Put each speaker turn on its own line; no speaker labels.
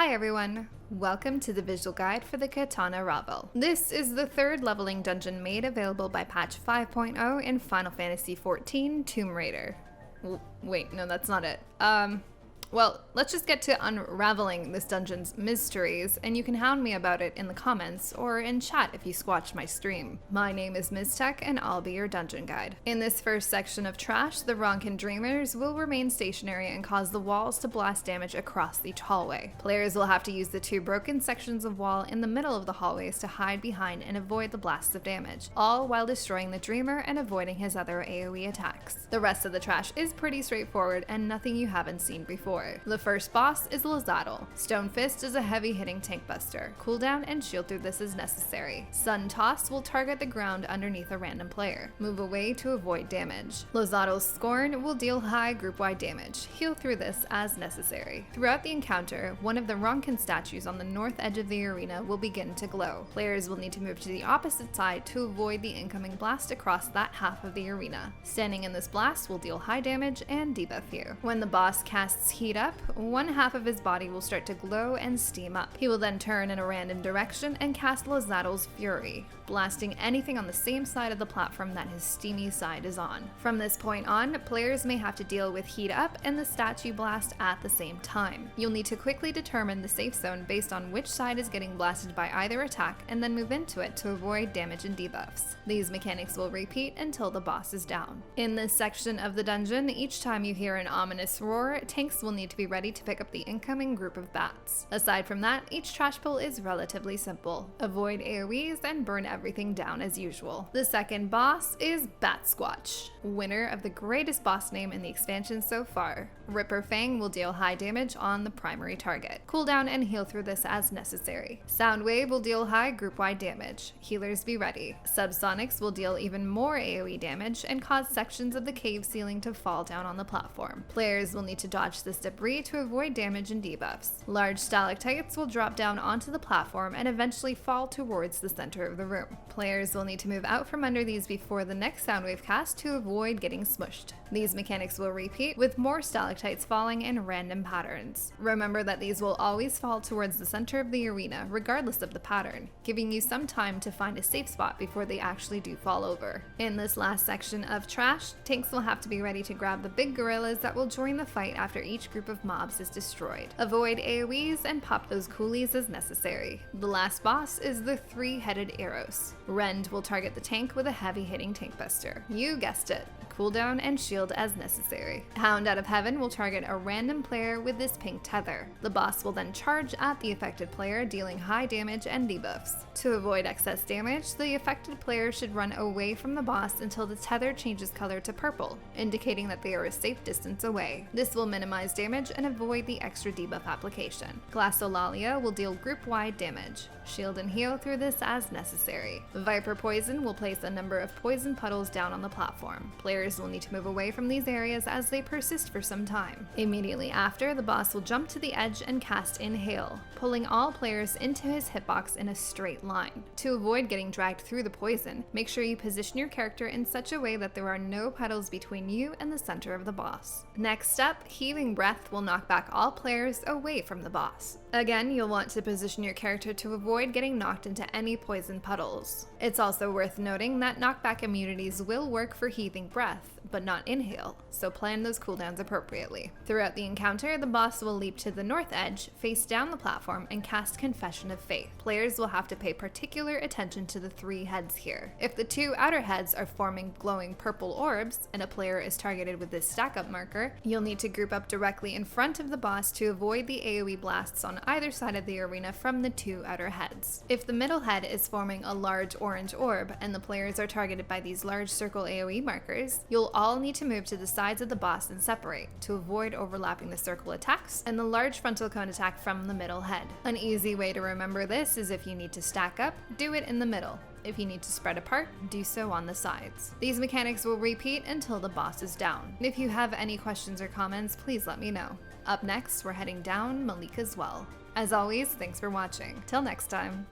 Hi everyone! Welcome to the visual guide for the Qitana Ravel. This is the third leveling dungeon made available by patch 5.0 in Final Fantasy XIV Tomb Raider. Wait, no, that's not it. Well, let's just get to unraveling this dungeon's mysteries, and you can hound me about it in the comments or in chat if you squatch my stream. My name is MTQ, and I'll be your dungeon guide. In this first section of Trash, the Ronkin Dreamers will remain stationary and cause the walls to blast damage across each hallway. Players will have to use the two broken sections of wall in the middle of the hallways to hide behind and avoid the blasts of damage, all while destroying the Dreamer and avoiding his other AoE attacks. The rest of the Trash is pretty straightforward and nothing you haven't seen before. The first boss is Lazadal. Stone Fist is a heavy-hitting tank buster. Cooldown and shield through this is necessary. Sun Toss will target the ground underneath a random player. Move away to avoid damage. Lazadal's Scorn will deal high group-wide damage. Heal through this as necessary. Throughout the encounter, one of the Ronkin statues on the north edge of the arena will begin to glow. Players will need to move to the opposite side to avoid the incoming blast across that half of the arena. Standing in this blast will deal high damage and debuff you. When the boss casts Heat Up, one half of his body will start to glow and steam up. He will then turn in a random direction and cast Lazadal's Fury, blasting anything on the same side of the platform that his steamy side is on. From this point on, players may have to deal with Heat Up and the statue blast at the same time. You'll need to quickly determine the safe zone based on which side is getting blasted by either attack and then move into it to avoid damage and debuffs. These mechanics will repeat until the boss is down. In this section of the dungeon, each time you hear an ominous roar, tanks will need to be ready to pick up the incoming group of bats. Aside from that, each trash pull is relatively simple. Avoid AoEs and burn everything down as usual. The second boss is Bat Squatch, winner of the greatest boss name in the expansion so far. Ripper Fang will deal high damage on the primary target. Cooldown and heal through this as necessary. Soundwave will deal high group-wide damage. Healers be ready. Subsonics will deal even more AoE damage and cause sections of the cave ceiling to fall down on the platform. Players will need to dodge this debris to avoid damage and debuffs. Large stalactites will drop down onto the platform and eventually fall towards the center of the room. Players will need to move out from under these before the next Soundwave cast to avoid getting smushed. These mechanics will repeat with more stalactites falling in random patterns. Remember that these will always fall towards the center of the arena regardless of the pattern, giving you some time to find a safe spot before they actually do fall over. In this last section of Trash, tanks will have to be ready to grab the big gorillas that will join the fight after each group of mobs is destroyed. Avoid AoEs and pop those coolies as necessary. The last boss is the three-headed Eros. Rend will target the tank with a heavy-hitting tank buster. You guessed it. Cooldown and shield as necessary. Hound out of Heaven will target a random player with this pink tether. The boss will then charge at the affected player, dealing high damage and debuffs. To avoid excess damage, the affected player should run away from the boss until the tether changes color to purple, indicating that they are a safe distance away. This will minimize damage and avoid the extra debuff application. Glassolalia will deal group-wide damage. Shield and heal through this as necessary. Viper Poison will place a number of poison puddles down on the platform. Players will need to move away from these areas as they persist for some time. Immediately after, the boss will jump to the edge and cast Inhale, pulling all players into his hitbox in a straight line. To avoid getting dragged through the poison, make sure you position your character in such a way that there are no puddles between you and the center of the boss. Next up, Healing Breath will knock back all players away from the boss. Again, you'll want to position your character to avoid getting knocked into any poison puddles. It's also worth noting that knockback immunities will work for Healing Breath, but not Inhale, so plan those cooldowns appropriately. Throughout the encounter, the boss will leap to the north edge, face down the platform, and cast Confession of Faith. Players will have to pay particular attention to the three heads here. If the two outer heads are forming glowing purple orbs, and a player is targeted with this stack-up marker, you'll need to group up directly in front of the boss to avoid the AoE blasts on either side of the arena from the two outer heads. If the middle head is forming a large orange orb, and the players are targeted by these large circle AoE markers, you'll all need to move to the sides of the boss and separate to avoid overlapping the circle attacks and the large frontal cone attack from the middle head. An easy way to remember this is if you need to stack up, do it in the middle. If you need to spread apart, do so on the sides. These mechanics will repeat until the boss is down. If you have any questions or comments, please let me know. Up next, we're heading down Malika's Well. As always, thanks for watching. Till next time.